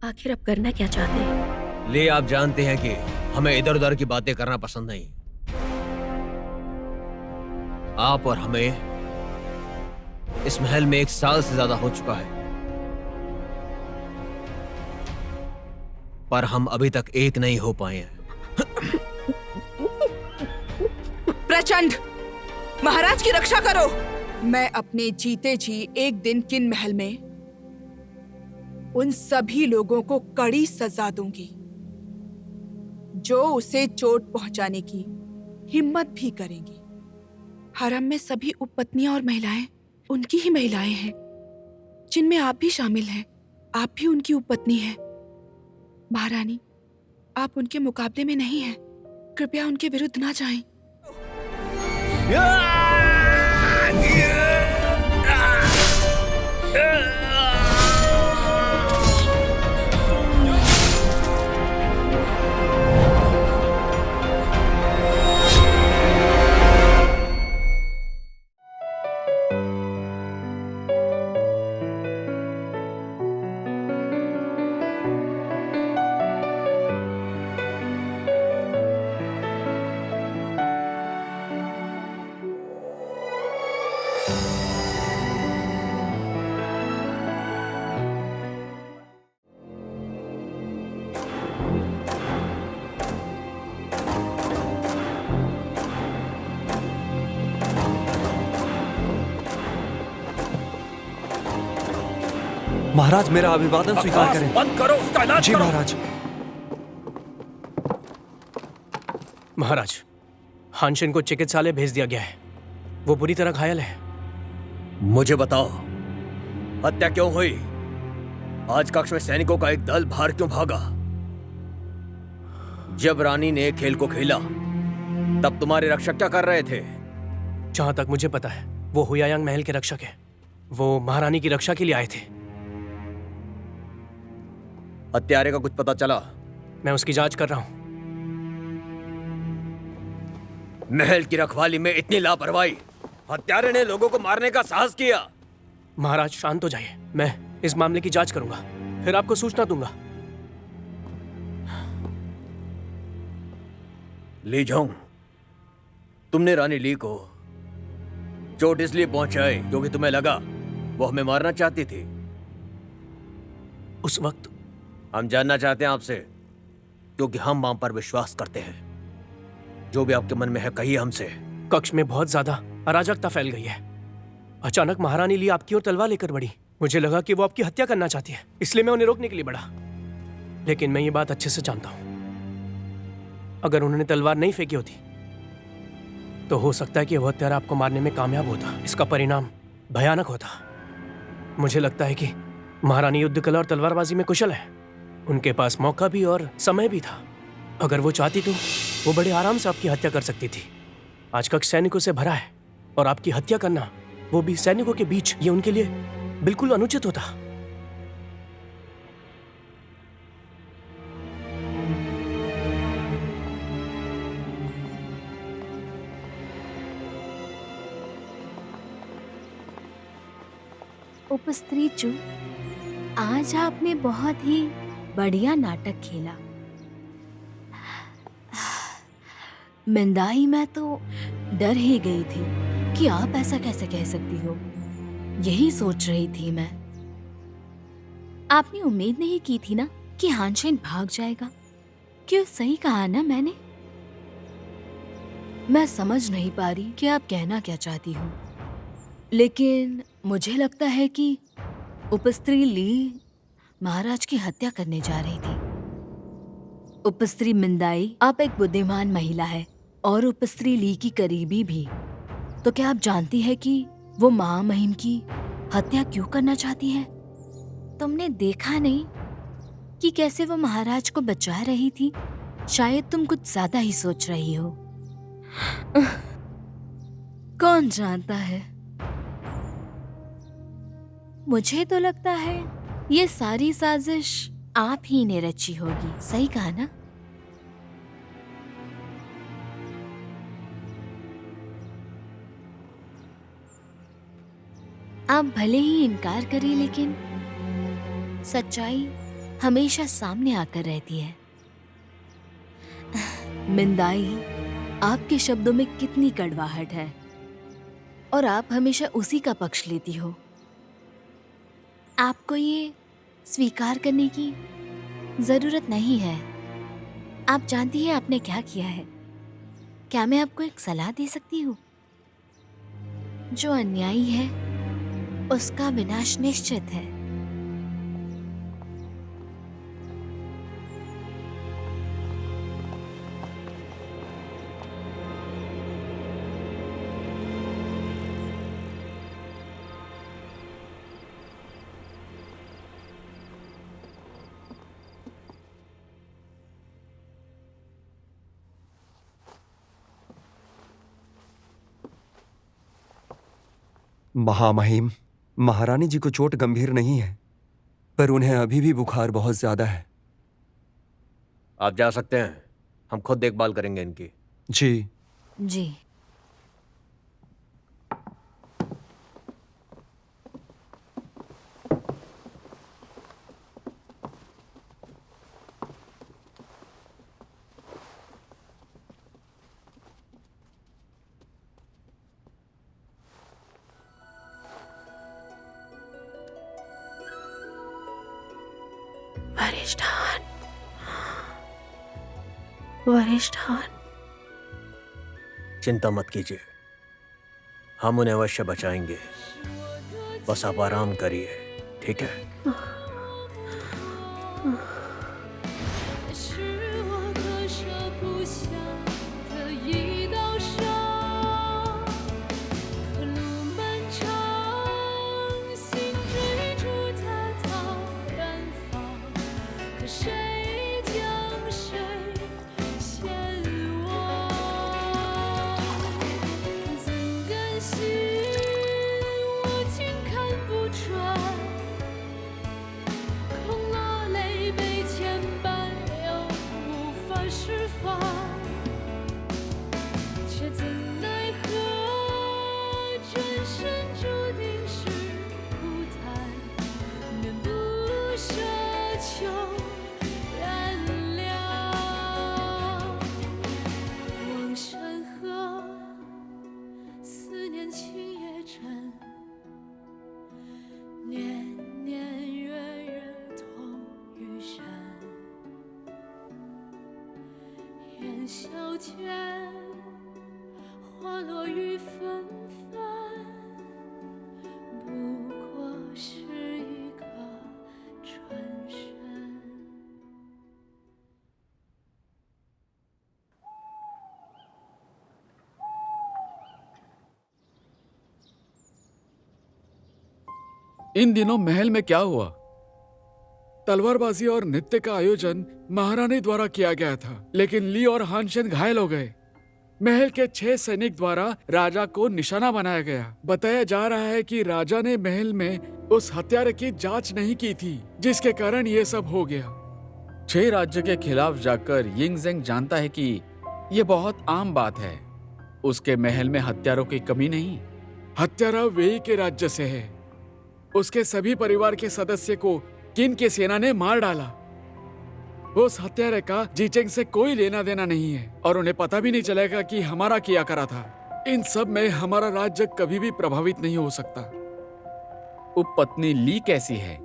आखिर अब करना क्या चाहते हैं? ले आप जानते हैं कि हमें इधर उधर की बातें करना पसंद नहीं। आप और हमें इस महल में 1 साल से ज्यादा हो चुका है, पर हम अभी तक एक नहीं हो पाए हैं। प्रचंड, महाराज की रक्षा करो। मैं अपने जीते जी एक दिन किन महल में उन सभी लोगों को कड़ी सजा दूंगी जो उसे चोट पहुंचाने की हिम्मत भी करेंगी। हरम में सभी उपपत्नियां और महिलाएं उनकी ही महिलाएं हैं, जिनमें आप भी शामिल हैं। आप भी उनकी उपपत्नी हैं। महारानी, आप उनके मुकाबले में नहीं हैं। कृपया उनके विरुद्ध ना जाएं। महाराज, मेरा अभिवादन स्वीकार करें। बंद करो, उसका इलाज जी करो। महाराज। महाराज, हानशिन को चिकित्सालय भेज दिया गया है। वो बुरी तरह घायल है। मुझे बताओ, हत्या क्यों हुई? आज कक्ष में सैनिकों का एक दल बाहर क्यों भागा? जब रानी ने खेल को खेला तब तुम्हारे रक्षक क्या कर रहे थे? जहां तक मुझे पता है वो हुयायांग महल के रक्षक है। वो महारानी की रक्षा के लिए आए थे। हत्यारे का कुछ पता चला? मैं उसकी जांच कर रहा हूं। महल की रखवाली में इतनी लापरवाही! हत्यारे ने लोगों को मारने का साहस किया। महाराज, शांत हो जाइए। मैं इस मामले की जांच करूंगा, फिर आपको सूचना दूंगा। ली जोंग, तुमने रानी ली को चोट इसलिए पहुंचाई क्योंकि तुम्हें लगा वो हमें मारना चाहती थी। उस वक्त हम जानना चाहते हैं आपसे, क्योंकि हम आप पर विश्वास करते हैं। जो भी आपके मन में है कहिए हमसे। कक्ष में बहुत ज्यादा अराजकता फैल गई है। अचानक महारानी ली आपकी ओर तलवार लेकर बढ़ी। मुझे लगा कि वो आपकी हत्या करना चाहती है, इसलिए मैं उन्हें रोकने के लिए बढ़ा। लेकिन मैं ये बात अच्छे से जानता हूं, अगर उन्होंने तलवार नहीं फेंकी होती तो हो सकता है कि वो हत्यारा आपको मारने में कामयाब होता। इसका परिणाम भयानक होता। मुझे लगता है कि महारानी युद्ध कला और तलवारबाजी में कुशल है। उनके पास मौका भी और समय भी था। अगर वो चाहती तो वो बड़े आराम से आपकी हत्या कर सकती थी। आज कक्ष सैनिकों से भरा है और आपकी हत्या करना, वो भी सैनिकों के बीच, ये उनके लिए बिल्कुल अनुचित होता। उपस्त्री चू, आज आपने बहुत ही बढ़िया नाटक खेला। मिंदाई, मैं तो डर ही गई थी कि आप ऐसा कैसे कह सकती हो। यही सोच रही थी मैं। आपने उम्मीद नहीं की थी ना कि हानशिन भाग जाएगा। क्यों, सही कहा ना मैंने? मैं समझ नहीं पा रही कि आप कहना क्या चाहती हो, लेकिन मुझे लगता है कि उपस्त्री ली महाराज की हत्या करने जा रही थी। उपस्त्री मिंदाई, आप एक बुद्धिमान महिला है और उपस्त्री ली की करीबी भी। तो क्या आप जानती है कि वो महामहिम की हत्या क्यों करना चाहती है? तुमने देखा नहीं कि कैसे वो महाराज को बचा रही थी? शायद तुम कुछ ज्यादा ही सोच रही हो। कौन जानता है? मुझे तो लगता है ये सारी साजिश आप ही ने रची होगी। सही कहा ना? आप भले ही इनकार करें, लेकिन सच्चाई हमेशा सामने आकर रहती है। मिंदाई, आपके शब्दों में कितनी कड़वाहट है और आप हमेशा उसी का पक्ष लेती हो। आपको ये स्वीकार करने की जरूरत नहीं है। आप जानती हैं आपने क्या किया है। क्या मैं आपको एक सलाह दे सकती हूँ? जो अन्यायी है उसका विनाश निश्चित है। महामहिम, महारानी जी को चोट गंभीर नहीं है, पर उन्हें अभी भी बुखार बहुत ज्यादा है। आप जा सकते हैं, हम खुद देखभाल करेंगे इनकी। जी। जी। वरिष्ठान, वरिष्ठान, चिंता मत कीजिए, हम उन्हें अवश्य बचाएंगे। बस आप आराम करिए, ठीक है? 是我割舍不下的一道伤，可路漫长，心追逐它到远方，可谁将谁先忘？怎甘心我竟看不穿？空落泪被牵绊，又无法释放，却怎奈何转身注定是苦谈，免不奢求原谅。望山河，思念情也真。年年月月同余生，烟消间，花落雨纷纷，不过是一个转身。इन दिनों महल में क्या हुआ? तलवारबाजी और नृत्य का आयोजन महारानी द्वारा किया गया था, लेकिन ली और हानशन घायल हो गए। महल के 6 सैनिक द्वारा राजा को निशाना बनाया गया। बताया जा रहा है कि राजा ने महल में उस हत्यारे की जांच नहीं की थी, जिसके कारण ये सब हो गया। 6 राज्य के खिलाफ जाकर यिंगजेंग जानता है कि ये बहुत आम बात है। उसके महल में हत्यारों की कमी नहीं। हत्यारा वेई के राज्य से है। उसके सभी परिवार के सदस्य को किन की सेना ने मार डाला। उस हत्यारे का जीचेंग से कोई लेना देना नहीं है और उन्हें पता भी नहीं चलेगा कि हमारा किया करा था। इन सब में हमारा राज्य कभी भी प्रभावित नहीं हो सकता। उपपत्नी ली कैसी है?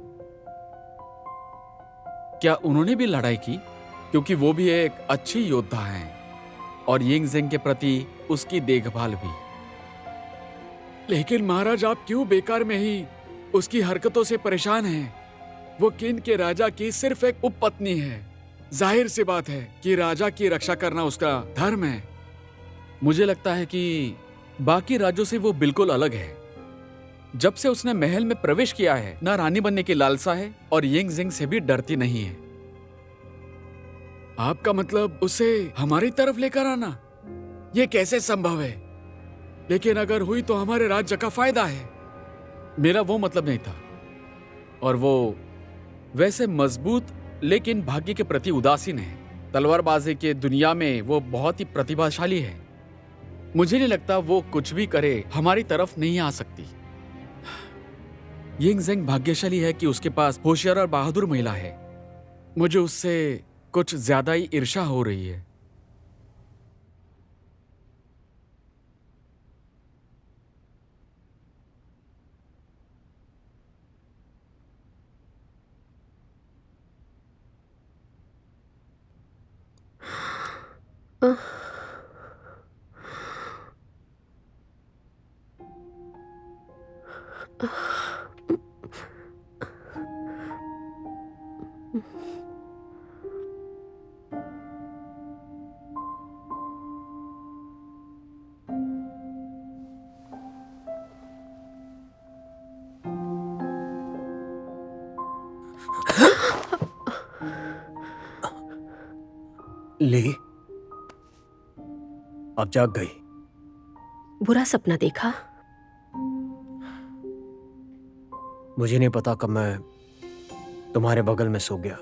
क्या उन्होंने भी लड़ाई की? क्योंकि वो भी एक अच्छी योद्धा हैं और यिंगजेंग के प्रति उसकी देखभाल भी। लेकिन महाराज, आप क्यों बेकार में ही उसकी हरकतों से परेशान हैं? वो किन के राजा की सिर्फ एक उपपत्नी है। जाहिर सी बात है कि राजा की रक्षा करना उसका धर्म है। मुझे लगता है कि बाकी राज्यों से वो बिल्कुल अलग है। जब से उसने महल में प्रवेश किया है, ना रानी बनने की लालसा है और यिंगजेंग से भी डरती नहीं है। आपका मतलब उसे हमारी तरफ लेकर आना? ये कैसे संभव है? लेकिन अगर हुई तो हमारे राज्य का फायदा है। मेरा वो मतलब नहीं था। और वो वैसे मजबूत लेकिन भाग्य के प्रति उदासीन है। तलवारबाजी के दुनिया में वो बहुत ही प्रतिभाशाली है। मुझे नहीं लगता वो कुछ भी करे हमारी तरफ नहीं आ सकती। यिंगजेंग भाग्यशाली है कि उसके पास होशियार और बहादुर महिला है। मुझे उससे कुछ ज्यादा ही ईर्ष्या हो रही है। ली, अब जाग गई। बुरा सपना देखा? मुझे नहीं पता कब मैं तुम्हारे बगल में सो गया।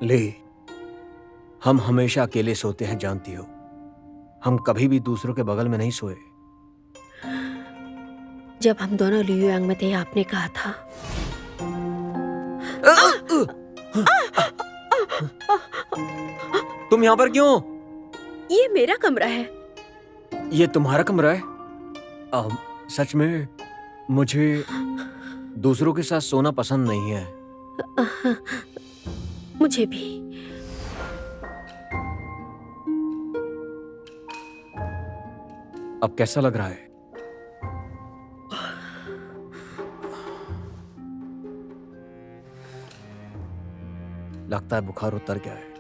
ली, हम हमेशा अकेले सोते हैं, जानती हो। हम कभी भी दूसरों के बगल में नहीं सोए। जब हम दोनों लियुयांग में थे, आपने कहा था तुम यहां पर क्यों? ये मेरा कमरा है। ये तुम्हारा कमरा है? सच में मुझे दूसरों के साथ सोना पसंद नहीं है। मुझे भी। अब कैसा लग रहा है? लगता है बुखार उतर गया है।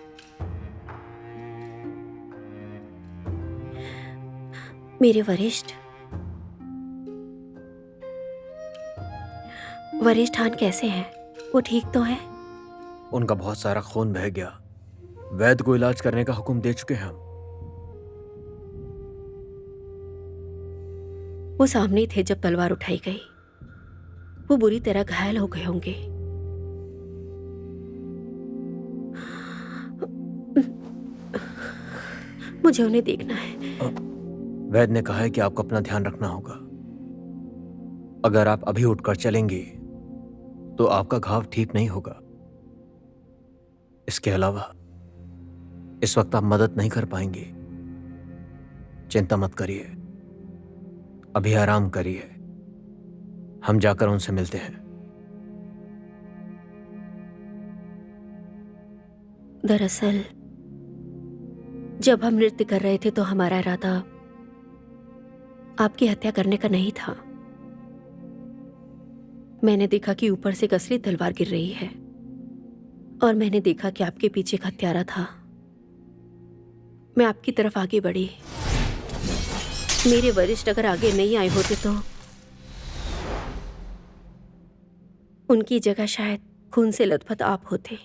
मेरे वरिष्ठ हान कैसे हैं? वो ठीक तो है? उनका बहुत सारा खून बह गया। वैद्य को इलाज करने का हुक्म दे चुके हैं हम। वो सामने ही थे जब तलवार उठाई गई। वो बुरी तरह घायल हो गए होंगे। मुझे उन्हें देखना है। वैद्य ने कहा है कि आपको अपना ध्यान रखना होगा। अगर आप अभी उठकर चलेंगे तो आपका घाव ठीक नहीं होगा। इसके अलावा इस वक्त आप मदद नहीं कर पाएंगे। चिंता मत करिए, अभी आराम करिए। हम जाकर उनसे मिलते हैं। दरअसल जब हम नृत्य कर रहे थे तो हमारा इरादा आपकी हत्या करने का नहीं था। मैंने देखा कि ऊपर से एक असली तलवार गिर रही है और मैंने देखा कि आपके पीछे एक हत्यारा था। मैं आपकी तरफ आगे बढ़ी। मेरे वरिष्ठ अगर आगे नहीं आए होते तो उनकी जगह शायद खून से लथपथ आप होते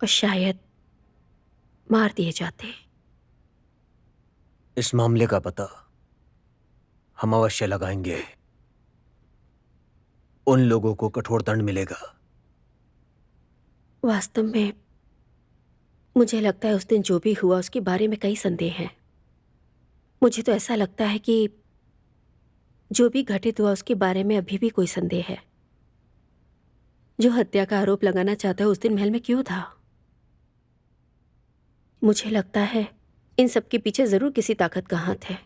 और शायद मार दिए जाते। इस मामले का पता हम अवश्य लगाएंगे। उन लोगों को कठोर दंड मिलेगा। वास्तव में मुझे लगता है उस दिन जो भी हुआ उसके बारे में कई संदेह हैं। मुझे तो ऐसा लगता है कि जो भी घटित हुआ उसके बारे में अभी भी कोई संदेह है। जो हत्या का आरोप लगाना चाहता है उस दिन महल में क्यों था? मुझे लगता है इन सब के पीछे जरूर किसी ताकत का हाथ है।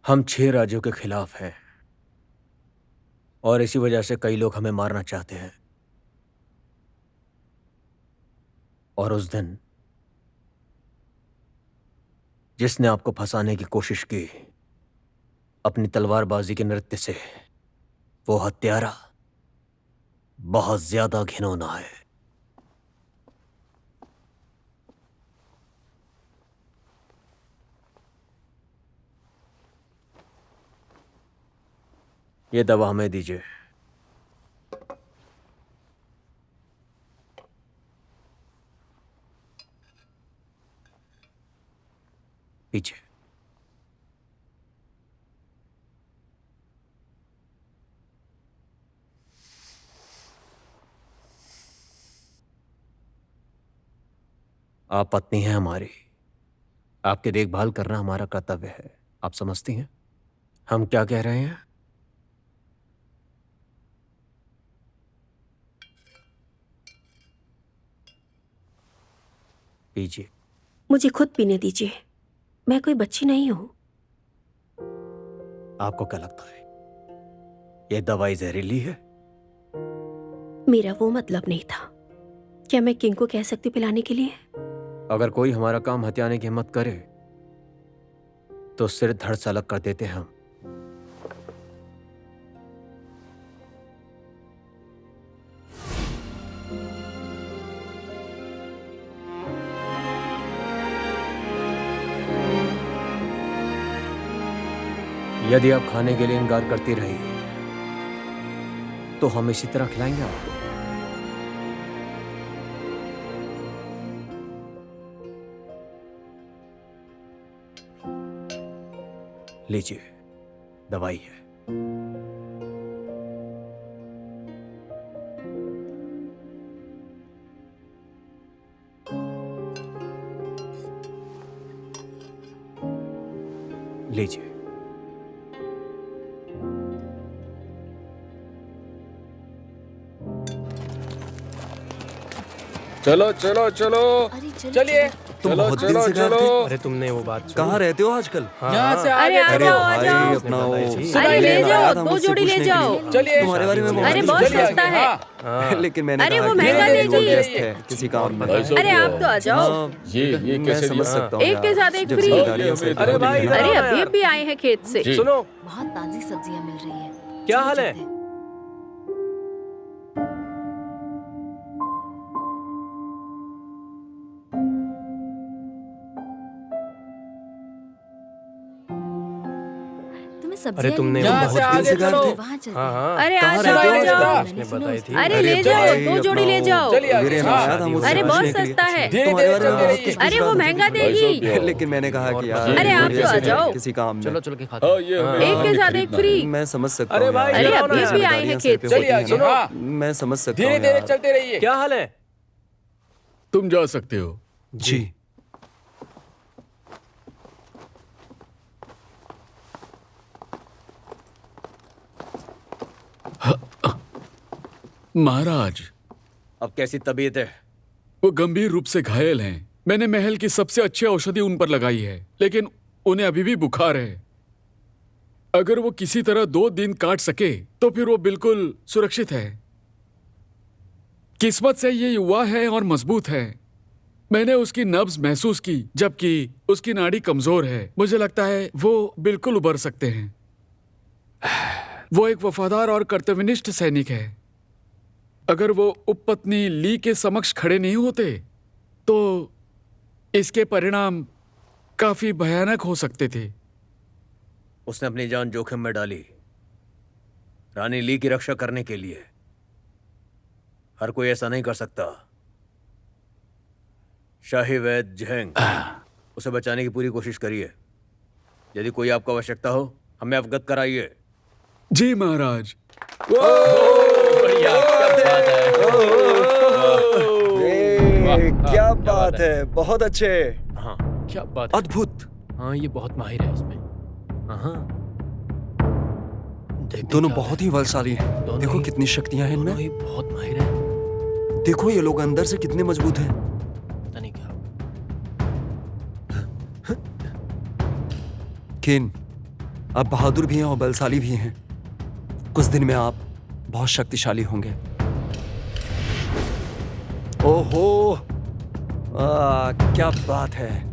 हम 6 राज्यों के खिलाफ हैं और इसी वजह से कई लोग हमें मारना चाहते हैं। और उस दिन जिसने आपको फंसाने की कोशिश की अपनी तलवारबाजी के नृत्य से, वो हत्यारा बहुत ज्यादा घिनौना है। ये दवा हमें दीजिए। पीछे। आप पत्नी हैं हमारी। आपकी देखभाल करना हमारा कर्तव्य है। आप समझती हैं हम क्या कह रहे हैं? पीजिए। मुझे खुद पीने दीजिए, मैं कोई बच्ची नहीं हूं। आपको क्या लगता है ये दवाई जहरीली है? मेरा वो मतलब नहीं था। क्या मैं किंग को कह सकती पिलाने के लिए? अगर कोई हमारा काम हथियाने की हिम्मत करे तो सिर धड़ से अलग कर देते हैं हम। यदि आप खाने के लिए इनकार करती रही तो हम इसी तरह खिलाएंगे आपको। लीजिए, दवाई है। लीजिए। चलो चलो चलो अरे चलो, चलिए। तुम चलो बहुत दिन चलो से गायब चलो। थे। अरे तुमने वो बात सुनी? कहाँ रहते हो आजकल? हाँ, यहाँ से हाँ। आगे आ अरे जाओ, आ भाई जाओ। अपना वो अरे ले जाओ, दो जोड़ी ले जाओ। चलिए। तुम्हारे बारे में बहुत अरे कुछ बहुत सुना है। सस्ता है। हाँ। लेकिन मैंने अरे कहा वो कि महंगा वो देगी। व्यस्त है किसी काम में। अरे आप तो आ जाओ। हाँ, ये मैं कैसे समझ दिया? सकता हूँ एक के यार, साथ एक जब फ्री। जिम्मेदारियां सर पे अरे होती भाई, हैं ना। अरे हाँ, अभी यार। अभी आए हैं खेत से। जी। सुनो, बहुत ताजी सब्जियां मिल रही है। क्या चलो हाल है? चलते हैं। तुम्हें अरे सब्जियां तुमने लेनी वो है? यहाँ से बहुत दिन आगे से गायब चलो। थे। वहाँ चलते हाँ हैं। हाँ अरे आ कहाँ जाओ, रहते हो आ आजकल? जाओ। उसने बताई थी। अरे अरे ले जाओ, भाई, दो जोड़ी ले अपना जाओ। चलिए आगे। वीरेन हाँ। आया था मुझसे अरे बहुत पूछने के लिए। सस्ता है। धीरे तुम्हारे धीरे बारे में चलते बहुत रहिए। कुछ अरे वो पूछना महंगा मुझे। देगी। लेकिन मैंने कहा कि यार अरे वो आप तो व्यस्त आ है जाओ। किसी काम में। चलो चलो के खाते हाँ, ये हमें एक के साथ एक फ्री। मैं समझ सकता अरे हूँ भाई, यार। अरे जाओ अभी ना भी यार। आए हैं जिम्मेदारियां खेत सर पे से। चलिए होती आगे। हैं ना। हाँ। मैं समझ सकता धीरे हूँ धीरे यार। चलते रहिए। क्या हाल है? तुम जा सकते हो। जी महाराज, अब कैसी तबीयत है? वो गंभीर रूप से घायल हैं। मैंने महल की सबसे अच्छी औषधि उन पर लगाई है, लेकिन उन्हें अभी भी बुखार है। अगर वो किसी तरह 2 दिन काट सके तो फिर वो बिल्कुल सुरक्षित है। किस्मत से ये युवा है और मजबूत है। मैंने उसकी नब्ज महसूस की, जबकि उसकी नाड़ी कमजोर है। मुझे लगता है वो बिल्कुल उबर सकते हैं। वो एक वफादार और कर्तव्यनिष्ठ सैनिक है। अगर वो उपपत्नी ली के समक्ष खड़े नहीं होते तो इसके परिणाम काफी भयानक हो सकते थे। उसने अपनी जान जोखिम में डाली रानी ली की रक्षा करने के लिए। हर कोई ऐसा नहीं कर सकता। शाही वैद्य जहेंग, उसे बचाने की पूरी कोशिश करिए। यदि कोई आपको आवश्यकता हो हमें अवगत कराइए। जी महाराज। ये क्या बात है, बहुत अच्छे, हाँ, क्या बात है? अद्भुत। हाँ, ये बहुत माहिर है उसमें। हाँ। देखते दोनों क्या बहुत ही बलशाली हैं। दोनों देखो ही- कितनी शक्तियां हैं दोनों इनमें। ही बहुत माहिर है। देखो ये लोग अंदर से कितने मजबूत हैं। पता नहीं क्या। किन, आप बहादुर भी हैं और बलशाली भी हैं। कुछ दिन में आप बहुत शक्तिशाली होंगे। ओहो, क्या बात है।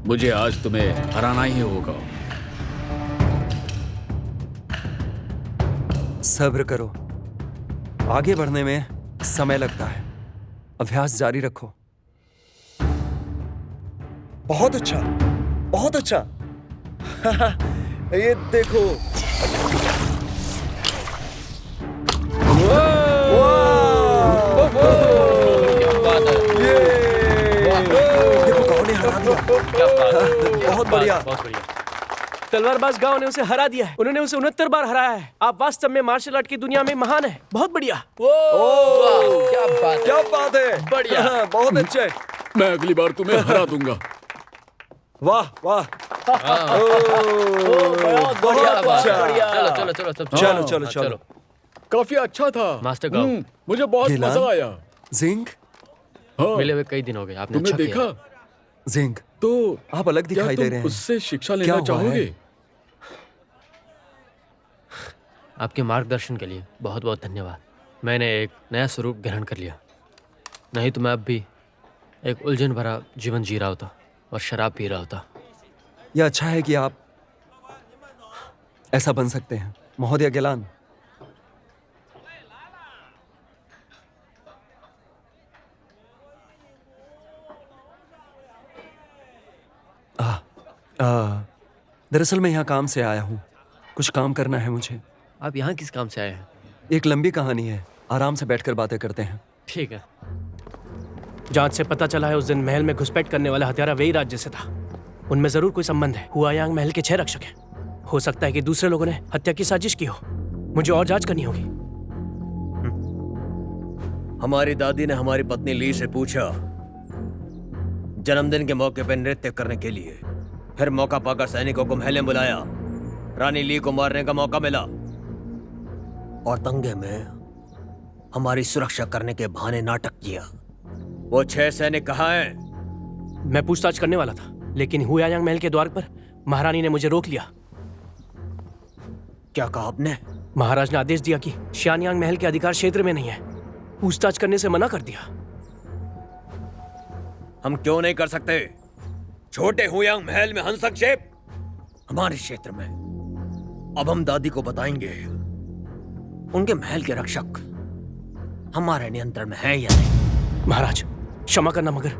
मुझे आज तुम्हें हराना ही होगा। सब्र करो, आगे बढ़ने में समय लगता है। अभ्यास जारी रखो। बहुत अच्छा, बहुत अच्छा। ये देखो। देखो गांव ने हरा दिया। बहुत बढ़िया। बहुत बढ़िया। तलवारबाज गांव ने उसे हरा दिया है। उन्होंने उसे 69 बार हराया है। आप वास्तव में मार्शल आर्ट की दुनिया में महान है। बहुत बढ़िया। क्या बात है, बढ़िया, बहुत अच्छे। मैं अगली बार तुम्हें हरा दूंगा। वाह वाह। बहुत बढ़िया, बहुत बढ़िया। चलो चलो चलो सब चलो चलो चलो। काफी अच्छा था मास्टर गाओ। मुझे बहुत गिलान? मजा आया। जिंग, हाँ, मिले हुए कई दिन हो गए, आपने तुमने अच्छा देखा किया। जिंग, तो आप अलग क्या दिखाई दे तुम रहे हैं। उससे शिक्षा क्या लेना हुआ है? चाहोगे? आपके मार्गदर्शन के लिए बहुत बहुत धन्यवाद। मैंने एक नया स्वरूप ग्रहण कर लिया, नहीं तो मैं अब भी एक उलझन भरा जीवन जी रहा होता और शराब पी रहा होता। यह अच्छा है कि आप ऐसा बन सकते हैं, महोदय गिलान। दरअसल मैं यहाँ काम से आया हूँ, कुछ काम करना है मुझे। आप यहाँ किस काम से आए हैं? एक लंबी कहानी है, आराम से बैठकर बातें करते हैं। ठीक है। जांच से पता चला है उस दिन महल में घुसपैठ करने वाला हत्यारा वही राज्य से था। उनमें जरूर कोई संबंध है। हुआयांग महल के 6 रक्षक हैं। हो सकता है कि दूसरे लोगों ने हत्या की साजिश की हो। मुझे और जांच करनी होगी। हमारी दादी ने हमारी पत्नी ली से पूछा, जन्मदिन के मौके पर नृत्य करने के लिए। फिर मौका पाकर सैनिकों को महल में बुलाया। रानी ली को मारने का मौका मिला और दंगे में हमारी सुरक्षा करने के बहाने नाटक किया। वो 6 सैनिक कहाँ हैं? मैं पूछताछ करने वाला था, लेकिन हुआयांग महल के द्वार पर महारानी ने मुझे रोक लिया। क्या कहा आपने? महाराज ने आदेश दिया कि शियानयांग महल के अधिकार क्षेत्र में नहीं है। पूछताछ करने से मना कर दिया। हम क्यों नहीं कर सकते? छोटे हुआयांग महल में हस्तक्षेप हमारे क्षेत्र में। अब हम दादी को बताएंगे उनके महल के रक्षक हमारे नियंत्रण में हैं या नहीं। महाराज क्षमा करना, मगर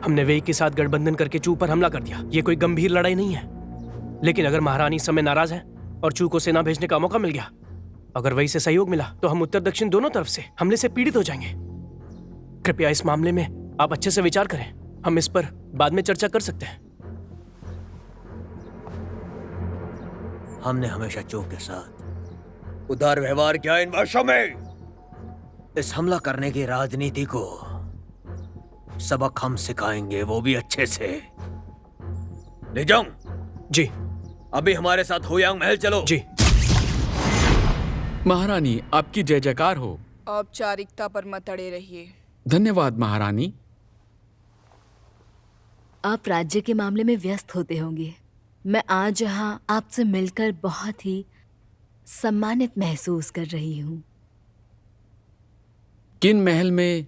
हमने वेई के साथ गठबंधन करके चू पर हमला कर दिया। ये कोई गंभीर लड़ाई नहीं है, लेकिन अगर महारानी इस समय नाराज है और चू को सेना भेजने का मौका मिल गया, अगर वही से सहयोग मिला, तो हम उत्तर दक्षिण दोनों तरफ से हमले से पीड़ित हो जाएंगे। कृपया इस मामले में आप अच्छे से विचार करें। हम इस पर बाद में चर्चा कर सकते हैं। हमने हमेशा चू के साथ उदार व्यवहार किया इन वर्षों में। इस हमला करने की राजनीति को सबक हम सिखाएंगे, वो भी अच्छे से। ले जाऊं? जी अभी हमारे साथ हुआयांग महल चलो। जी। महारानी, आपकी जय जयकार हो। औपचारिकता पर मत अड़े रहिए। धन्यवाद महारानी। आप राज्य के मामले में व्यस्त होते होंगे। मैं आज यहाँ आपसे मिलकर बहुत ही सम्मानित महसूस कर रही हूँ। किन महल में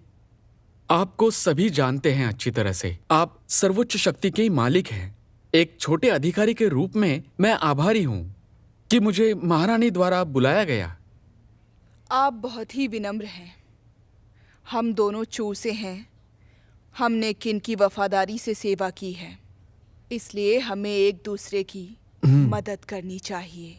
आपको सभी जानते हैं अच्छी तरह से। आप सर्वोच्च शक्ति के मालिक हैं। एक छोटे अधिकारी के रूप में मैं आभारी हूँ कि मुझे महारानी द्वारा बुलाया गया। आप बहुत ही विनम्र हैं। हम दोनों चू से हैं। हमने किन की वफादारी से सेवा की है, इसलिए हमें एक दूसरे की मदद करनी चाहिए।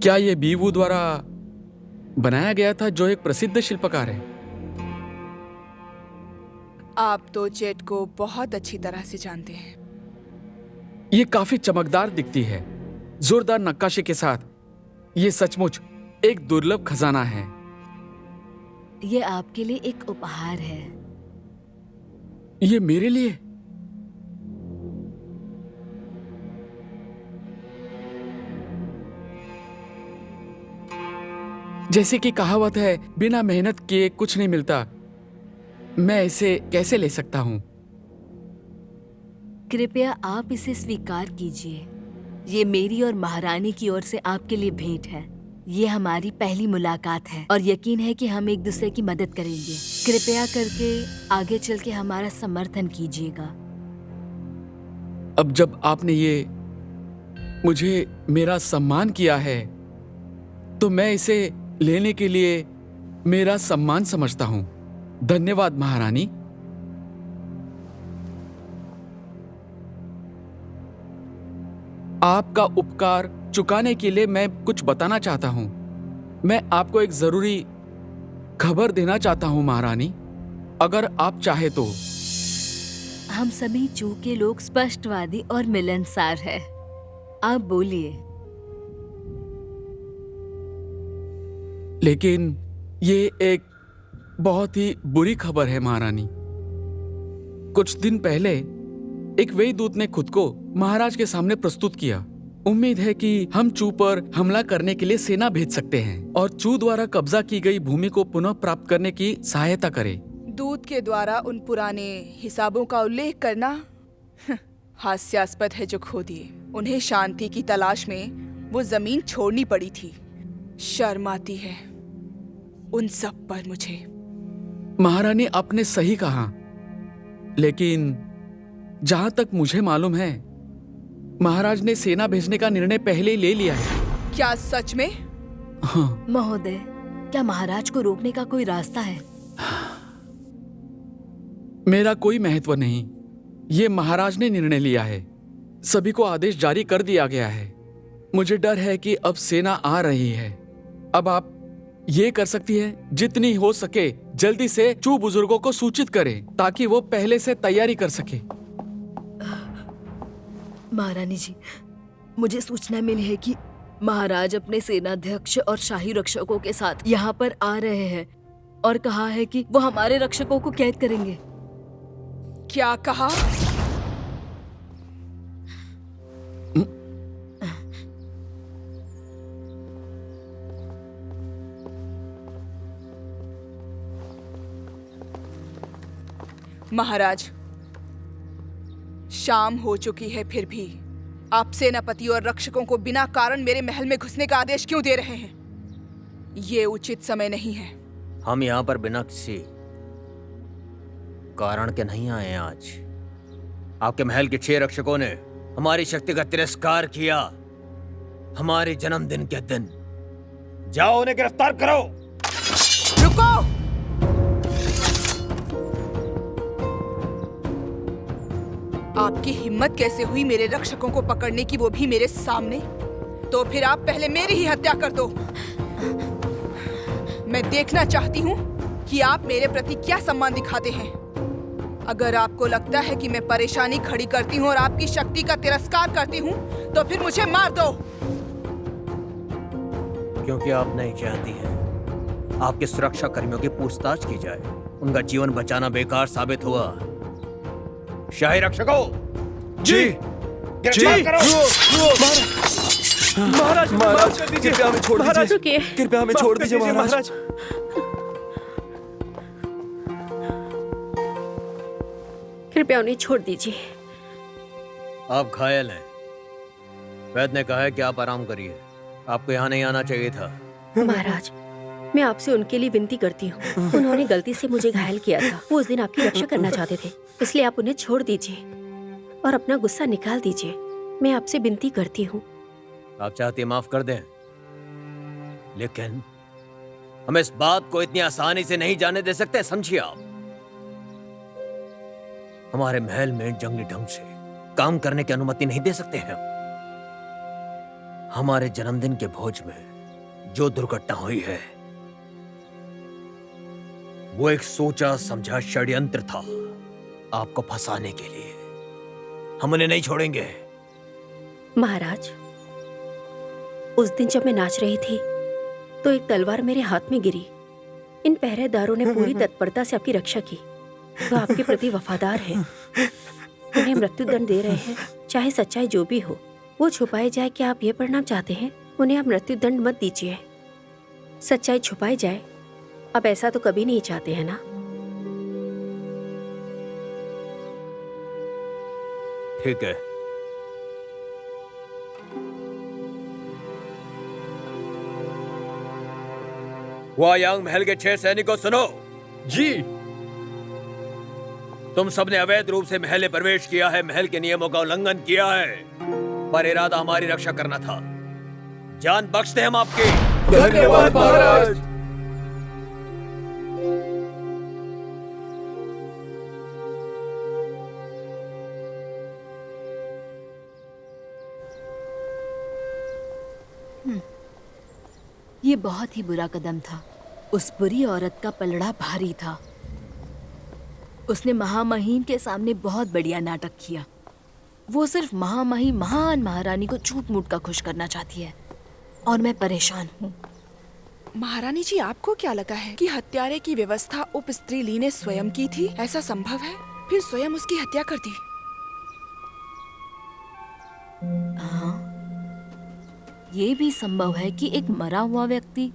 क्या ये बीवू द्वारा बनाया गया था, जो एक प्रसिद्ध शिल्पकार है? आप तो जेट को बहुत अच्छी तरह से जानते हैं। ये काफी चमकदार दिखती है, जोरदार नक्काशी के साथ। ये सचमुच एक दुर्लभ खजाना है। ये आपके लिए एक उपहार है। ये मेरे लिए? जैसे कि कहावत है, बिना मेहनत किए कुछ नहीं मिलता। मैं इसे कैसे ले सकता हूं? कृपया आप इसे स्वीकार कीजिए। ये मेरी और महारानी की ओर से आपके लिए भेंट है। ये हमारी पहली मुलाकात है और यकीन है कि हम एक दूसरे की मदद करेंगे। कृपया करके आगे चल के हमारा समर्थन कीजिएगा। अब जब आपने ये मुझे मेरा सम्मान किया है, तो मैं इसे लेने के लिए मेरा सम्मान समझता हूं। धन्यवाद महारानी। आपका उपकार चुकाने के लिए मैं कुछ बताना चाहता हूँ। मैं आपको एक जरूरी खबर देना चाहता हूँ महारानी, अगर आप चाहे तो। हम सभी चू के लोग स्पष्टवादी और मिलनसार हैं। आप बोलिए। लेकिन ये एक बहुत ही बुरी खबर है महारानी। कुछ दिन पहले एक वेई दूत ने खुद को महाराज के सामने प्रस्तुत किया। उम्मीद है कि हम चू पर हमला करने के लिए सेना भेज सकते हैं और चू द्वारा कब्जा की गई भूमि को पुनः प्राप्त करने की सहायता करें। दूत के द्वारा उन पुराने हिसाबों का उल्लेख करना हास्यास्पद है जो खो दिए। उन्हें शांति की तलाश में वो जमीन छोड़नी पड़ी थी। शर्म आती है उन सब पर मुझे। महारानी, आपने सही कहा, लेकिन जहां तक मुझे मालूम है महाराज ने सेना भेजने का निर्णय पहले ही ले लिया है। क्या सच में? हाँ। महोदय, क्या महाराज को रोकने का कोई रास्ता है? मेरा कोई महत्व नहीं, ये महाराज ने निर्णय लिया है। सभी को आदेश जारी कर दिया गया है। मुझे डर है कि अब सेना आ रही है। अब आप ये कर सकती हैं, जितनी हो सके जल्दी से चू बुजुर्गों को सूचित करें ताकि वो पहले से तैयारी कर सके। महारानी जी, मुझे सूचना मिली है कि महाराज अपने सेनाध्यक्ष और शाही रक्षकों के साथ यहाँ पर आ रहे हैं और कहा है कि वो हमारे रक्षकों को कैद करेंगे। क्या कहा? महाराज, शाम हो चुकी है, फिर भी आप सेनापति और रक्षकों को बिना कारण मेरे महल में घुसने का आदेश क्यों दे रहे हैं? ये उचित समय नहीं है। हम यहाँ पर बिना किसी कारण के नहीं आए हैं आज। आपके महल के 6 रक्षकों ने हमारी शक्ति का तिरस्कार किया हमारे जन्मदिन के दिन। जाओ उन्हें गिरफ्तार करो। रुको! आपकी हिम्मत कैसे हुई मेरे रक्षकों को पकड़ने की, वो भी मेरे सामने? तो फिर आप पहले मेरी ही हत्या कर दो। मैं देखना चाहती हूँ कि आप मेरे प्रति क्या सम्मान दिखाते हैं। अगर आपको लगता है कि मैं परेशानी खड़ी करती हूँ और आपकी शक्ति का तिरस्कार करती हूँ, तो फिर मुझे मार दो। क्योंकि आप नहीं चाहती हैं आपके सुरक्षा कर्मियों की पूछताछ की जाए। उनका जीवन बचाना बेकार साबित हुआ। शाही रक्षकों, जी गिरफ्तार करो। महाराज, महाराज, माफ कर दीजिए। कृपया हमें छोड़ महाराज, दीजिए। रुकिए। कृपया हमें छोड़ दीजिए महाराज। कृपया उन्हें छोड़ दीजिए। आप घायल हैं। वैद्य ने कहा है कि आप आराम करिए। आपको यहाँ नहीं आना चाहिए था। महाराज, मैं आपसे उनके लिए विनती करती हूँ। उन्होंने गलती से मुझे घायल किया था। वो उस दिन आपकी रक्षा करना चाहते थे, इसलिए आप उन्हें छोड़ दीजिए और अपना गुस्सा निकाल दीजिए। मैं आपसे विनती करती हूँ। आप चाहती हैं माफ कर दें, लेकिन हम इस बात को इतनी आसानी से नहीं जाने दे सकते। समझिए आप, हमारे महल में जंगली ढंग से काम करने की अनुमति नहीं दे सकते हैं। हमारे जन्मदिन के भोज में जो दुर्घटना हुई है वो एक सोचा समझा षड्यंत्र था आपको फंसाने के लिए। हम उन्हें नहीं छोड़ेंगे। महाराज, उस दिन जब मैं नाच रही थी तो एक तलवार मेरे हाथ में गिरी। इन पहरेदारों ने पूरी तत्परता से आपकी रक्षा की। वो आपके प्रति वफादार हैं। उन्हें मृत्युदंड दे रहे हैं, चाहे सच्चाई जो भी हो वो छुपाई जाए। क्या आप ये परिणाम चाहते हैं? उन्हें आप मृत्युदंड मत दीजिए, सच्चाई छुपाई जाए। अब ऐसा तो कभी नहीं चाहते हैं ना? ठीक है, वायांग महल के 6 सैनिकों सुनो। जी। तुम सबने अवैध रूप से महल में प्रवेश किया है, महल के नियमों का उल्लंघन किया है, पर इरादा हमारी रक्षा करना था। जान बख्श दे हम आपकी। धन्यवाद महाराज। बहुत ही बुरा कदम था। उस बुरी औरत का पलड़ा भारी था। उसने महामहिम के सामने बहुत बढ़िया नाटक किया। वो सिर्फ महामहिम महान महारानी को झूठ मूठ का खुश करना चाहती है और मैं परेशान हूँ। महारानी जी, आपको क्या लगा है कि हत्यारे की व्यवस्था उप स्त्री ली ने स्वयं की थी? ऐसा संभव है? फिर स्वयं उसकी हत्या कर दी? हाँ, ये भी संभव है कि एक मरा हुआ व्यक्ति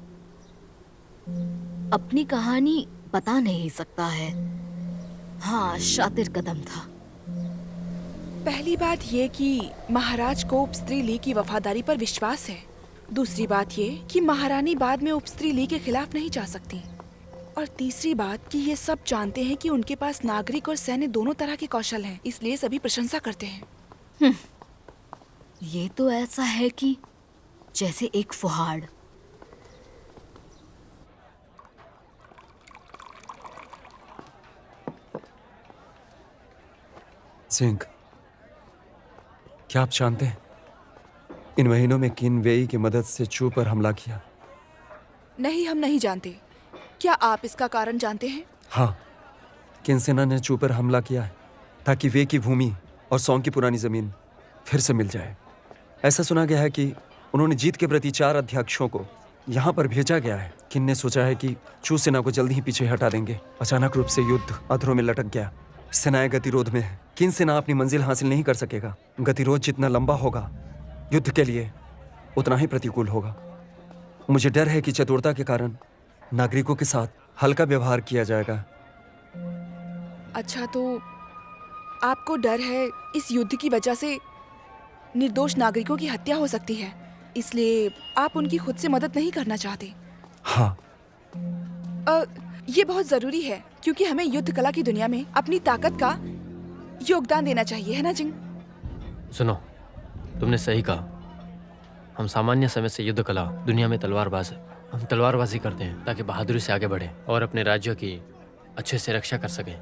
अपनी कहानी बता नहीं सकता है। हाँ, शातिर कदम था। पहली बात ये कि महाराज को उप स्त्री ली की वफादारी पर विश्वास है। दूसरी बात ये कि महारानी बाद में उप स्त्री ली के खिलाफ नहीं जा सकती। और तीसरी बात कि ये सब जानते हैं कि उनके पास नागरिक और सैन्य दोनों तरह के कौशल हैं, इसलिए सभी प्रशंसा करते हैं। ये तो ऐसा है कि जैसे एक फुहाड़। सिंह, क्या आप जानते हैं इन महीनों में किन वेई की मदद से चू पर हमला किया? नहीं, हम नहीं जानते। क्या आप इसका कारण जानते हैं? हाँ, किन सेना ने चू पर हमला किया है ताकि वे की भूमि और सौंग की पुरानी जमीन फिर से मिल जाए। ऐसा सुना गया है कि उन्होंने जीत के प्रति 4 अध्यक्षों को यहाँ पर भेजा गया है। किन ने सोचा है कि चू सेना को जल्दी ही पीछे हटा देंगे। अचानक रूप से युद्ध अधरों में लटक गया। सेनाएं गतिरोध में है। किन सेना अपनी मंजिल हासिल नहीं कर सकेगा। गतिरोध जितना लंबा होगा युद्ध के लिए उतना ही प्रतिकूल होगा। मुझे डर है कि चतुरता के कारण नागरिकों के साथ हल्का व्यवहार किया जाएगा। अच्छा, तो आपको डर है इस युद्ध की वजह से निर्दोष नागरिकों की हत्या हो सकती है, इसलिए आप उनकी खुद से मदद नहीं करना चाहते? हाँ, ये बहुत जरूरी है क्योंकि हमें युद्ध कला की दुनिया में अपनी ताकत का योगदान देना चाहिए, है ना जिंग? सुनो, तुमने सही कहा। हम सामान्य समय से युद्ध कला दुनिया में तलवारबाज है। हम तलवारबाजी करते हैं ताकि बहादुरी से आगे बढ़ें और अपने राज्य की अच्छे से रक्षा कर सकें।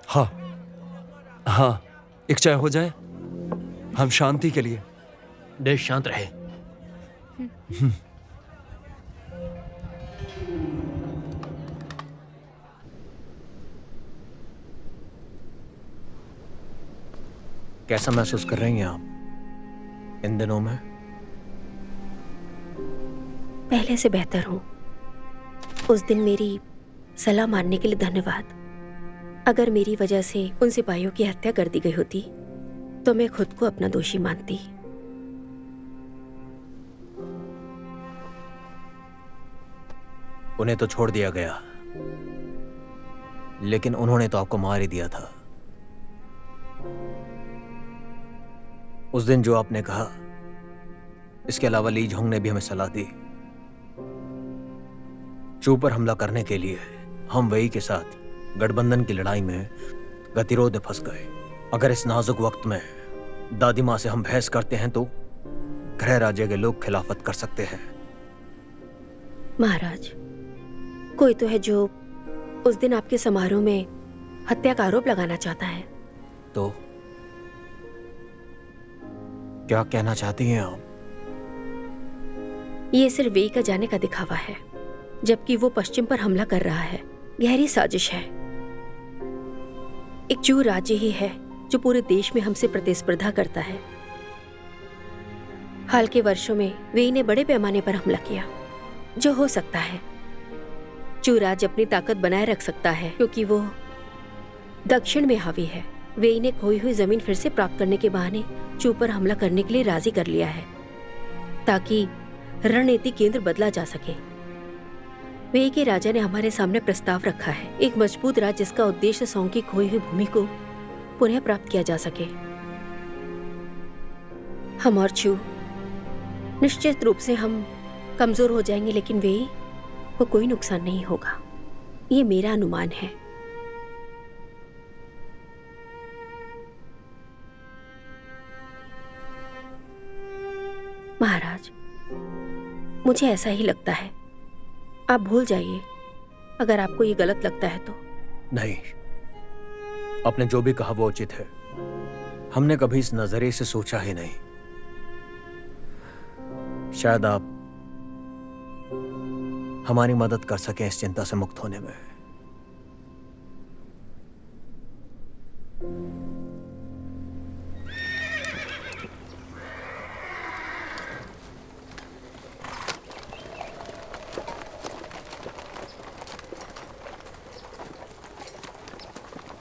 हाँ, हाँ, एक चाय हो जाए। हम शांति के लिए। देश शांत रहे। कैसा महसूस कर रही हैं आप इन दिनों में? पहले से बेहतर हूँ। उस दिन मेरी सलाह मानने के लिए धन्यवाद। अगर मेरी वजह से उन सिपाहियों की हत्या कर दी गई होती तो मैं खुद को अपना दोषी मानती। उन्हें तो छोड़ दिया गया, लेकिन उन्होंने तो आपको मार ही दिया था। उस दिन जो आपने कहा, इसके अलावा ली झोंग ने भी हमें सलाह दी। चू पर हमला करने के लिए हम वही के साथ गठबंधन की लड़ाई में गतिरोध में फंस गए। अगर इस नाजुक वक्त में दादी माँ से हम बहस करते हैं तो गृह राज्य के लोग खिलाफत कर सकते हैं। महाराज, कोई तो है जो उस दिन आपके समारोह में हत्या का आरोप लगाना चाहता है। तो क्या कहना चाहती हैं आप? ये सिर्फ वेई का जाने का दिखावा है, जबकि वो पश्चिम पर हमला कर रहा है। गहरी साजिश है। एक चू राज्य ही है जो पूरे देश में हमसे प्रतिस्पर्धा करता है। हाल के वर्षों में वेई ने बड़े पैमाने पर हमला किया। जो हो सकता है, चू राज्य अपनी ताकत बनाए रख सकता है क्योंकि वो दक्षिण में हावी है। वेई ने खोई हुई जमीन फिर से प्राप्त करने के बहाने चू पर हमला करने के लिए राजी कर लिया है ताकि रणनीति केंद्र बदला जा सके। वेई के राजा ने हमारे सामने प्रस्ताव रखा है, एक मजबूत राज्य जिसका उद्देश्य सौंग की खोई हुई भूमि को पुनः प्राप्त किया जा सके। हम और चू निश्चित रूप से हम कमजोर हो जाएंगे, लेकिन वेई को कोई नुकसान नहीं होगा। ये मेरा अनुमान है। महाराज, मुझे ऐसा ही लगता है। आप भूल जाइए अगर आपको ये गलत लगता है तो। नहीं, आपने जो भी कहा वो उचित है। हमने कभी इस नजरिए से सोचा ही नहीं। शायद आप हमारी मदद कर सके इस चिंता से मुक्त होने में।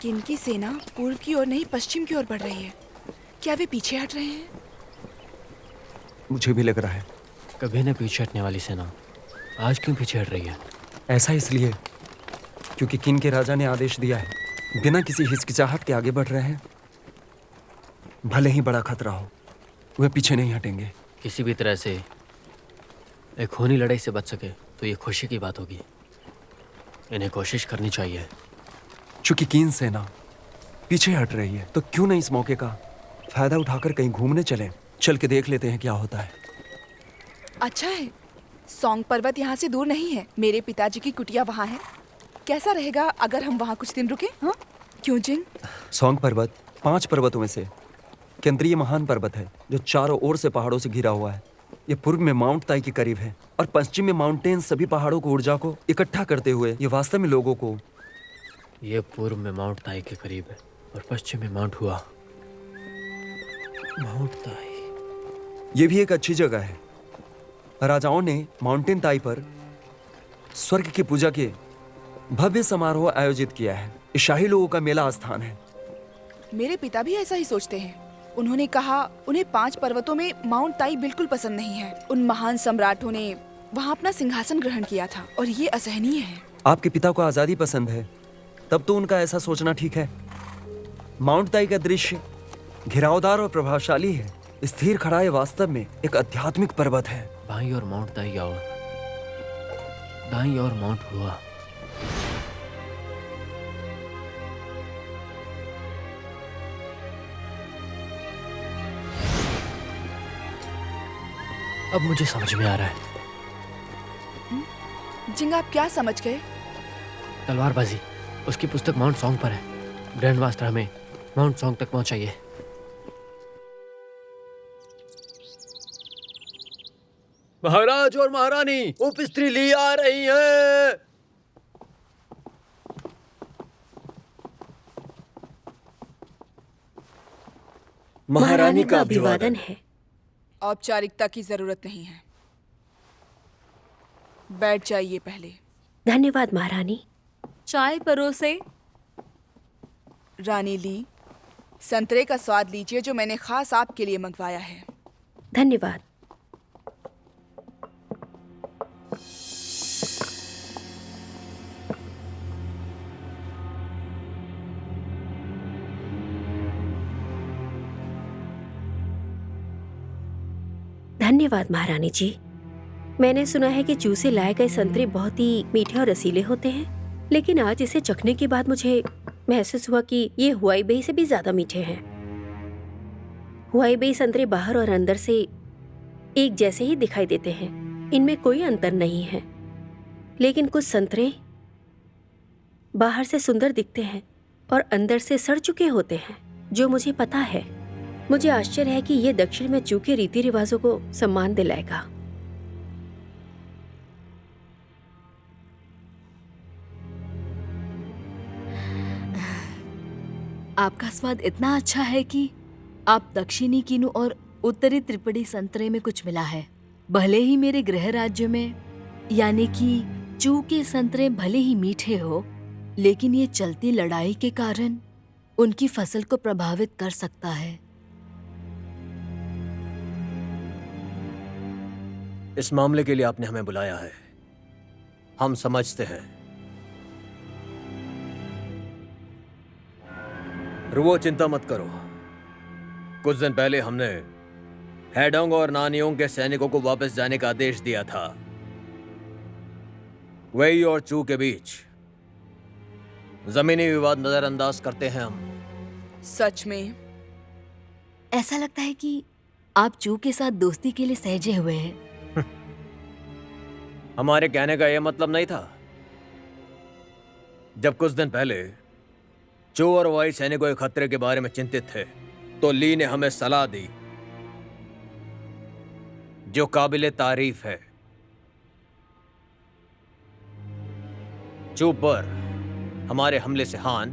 किन की सेना पूर्व की ओर नहीं पश्चिम की ओर बढ़ रही है। क्या वे पीछे हट रहे हैं? मुझे भी लग रहा है। कभी न पीछे हटने वाली सेना आज क्यों पीछे हट रही है? ऐसा इसलिए क्योंकि किन के राजा ने आदेश दिया है, बिना किसी हिचकिचाहट के आगे बढ़ रहे हैं। भले ही बड़ा खतरा हो, वे पीछे नहीं हटेंगे। किसी भी तरह से एक खूनी लड़ाई से बच सके तो ये खुशी की बात होगी। इन्हें कोशिश करनी चाहिए। चूंकि कीन सेना पीछे हट रही है तो क्यों नहीं इस मौके का फायदा उठाकर कहीं घूमने चलें। चल के देख लेते हैं क्या होता है। अच्छा है, सोंग पर्वत यहाँ से दूर नहीं है। मेरे पिताजी की कुटिया वहाँ है। कैसा रहेगा अगर हम वहाँ कुछ दिन रुके? हाँ, क्यों जिंग? सोंग पर्वत 5 पर्वतों में से केंद्रीय महान पर्वत है जो चारों ओर से पहाड़ों से घिरा हुआ है। ये पूर्व में माउंट ताई के करीब है और पश्चिम में माउंटेन सभी पहाड़ों को ऊर्जा को इकट्ठा करते हुए ये वास्तव में लोगों को। ये पूर्व में माउंट ताई के करीब है और पश्चिम में माउंट हुआ। माउंट ताई ये भी एक अच्छी जगह है। राजाओं ने माउंटेन ताई पर स्वर्ग की पूजा के भव्य समारोह आयोजित किया है। ये शाही लोगों का मेला स्थान है। मेरे पिता भी ऐसा ही सोचते हैं। उन्होंने कहा उन्हें 5 पर्वतों में माउंट ताई बिल्कुल पसंद नहीं है। उन महान सम्राटों ने वहाँ अपना सिंहासन ग्रहण किया था और ये असहनीय है। आपके पिता को आजादी पसंद है, तब तो उनका ऐसा सोचना ठीक है। माउंट ताई का दृश्य घिरावदार और प्रभावशाली है। स्थिर खड़ा है, वास्तव में एक आध्यात्मिक पर्वत है। बाईं और माउंट ताई और दाईं और माउंट हुआ। अब मुझे समझ में आ रहा है। जिंग, आप क्या समझ गए? तलवारबाजी उसकी पुस्तक माउंट सॉन्ग पर है। ग्रैंड मास्टर हमें माउंट सॉन्ग तक पहुंचाइए। महाराज और महारानी, उप स्त्री ली आ रही है। महारानी का अभिवादन है। औपचारिकता की जरूरत नहीं है। बैठ जाइए पहले। धन्यवाद महारानी। चाय परोसे। रानी ली, संतरे का स्वाद लीजिए जो मैंने खास आपके लिए मंगवाया है। धन्यवाद। धन्यवाद महारानी जी। मैंने सुना है कि चू से लाए गए संतरे बहुत ही मीठे और रसीले होते हैं, लेकिन आज इसे चखने के बाद मुझे महसूस हुआ कि ये हुआई बेई से भी ज्यादा मीठे हैं। हुआई बेई संतरे बाहर और अंदर से एक जैसे ही दिखाई देते हैं, इनमें कोई अंतर नहीं है। लेकिन कुछ संतरे बाहर से सुंदर दिखते हैं और अंदर से सड़ चुके होते हैं, जो मुझे पता है। मुझे आश्चर्य है कि यह दक्षिण में चू के रीति रिवाजों को सम्मान दिलाएगा। आपका स्वाद इतना अच्छा है कि आप दक्षिणी किनु और उत्तरी त्रिपुड़ी संतरे में कुछ मिला है। भले ही मेरे गृह राज्य में यानी कि चू के संतरे भले ही मीठे हो, लेकिन ये चलती लड़ाई के कारण उनकी फसल को प्रभावित कर सकता है। इस मामले के लिए आपने हमें बुलाया है, हम समझते हैं। रुओ, चिंता मत करो। कुछ दिन पहले हमने हैडोंग और नानियोंग के सैनिकों को वापस जाने का आदेश दिया था। वेई और चू के बीच जमीनी विवाद नजरअंदाज करते हैं हम। सच में? ऐसा लगता है कि आप चू के साथ दोस्ती के लिए सहेजे हुए हैं। हमारे कहने का यह मतलब नहीं था। जब कुछ दिन पहले चू और वाई सैनिकों के खतरे के बारे में चिंतित थे, तो ली ने हमें सलाह दी जो काबिले तारीफ है। चूप पर हमारे हमले से हान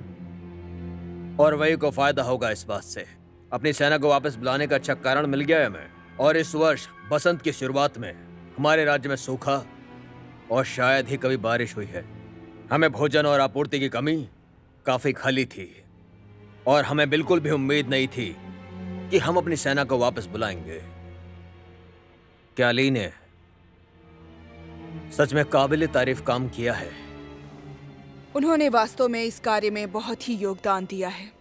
और वही को फायदा होगा। इस बात से अपनी सेना को वापस बुलाने का अच्छा कारण मिल गया है हमें। और इस वर्ष बसंत की शुरुआत में हमारे राज्य में सूखा और शायद ही कभी बारिश हुई है। हमें भोजन और आपूर्ति की कमी काफी खाली थी और हमें बिल्कुल भी उम्मीद नहीं थी कि हम अपनी सेना को वापस बुलाएंगे। क्या ली ने सच में काबिल तारीफ काम किया है। उन्होंने वास्तव में इस कार्य में बहुत ही योगदान दिया है,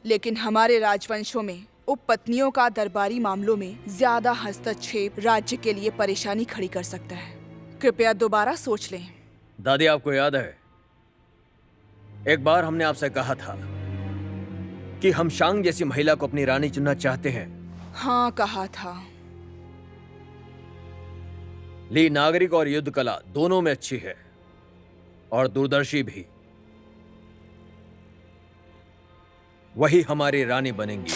लेकिन हमारे राजवंशों में उपपत्नियों का दरबारी मामलों में ज्यादा हस्तक्षेप राज्य के लिए परेशानी खड़ी कर सकता है। कृपया दोबारा सोच लें। दादी, आपको याद है एक बार हमने आपसे कहा था कि हम शांग जैसी महिला को अपनी रानी चुनना चाहते हैं। हाँ, कहा था। ली नागरिक और युद्ध कला दोनों में अच्छी है और दूरदर्शी भी। वही हमारी रानी बनेंगी।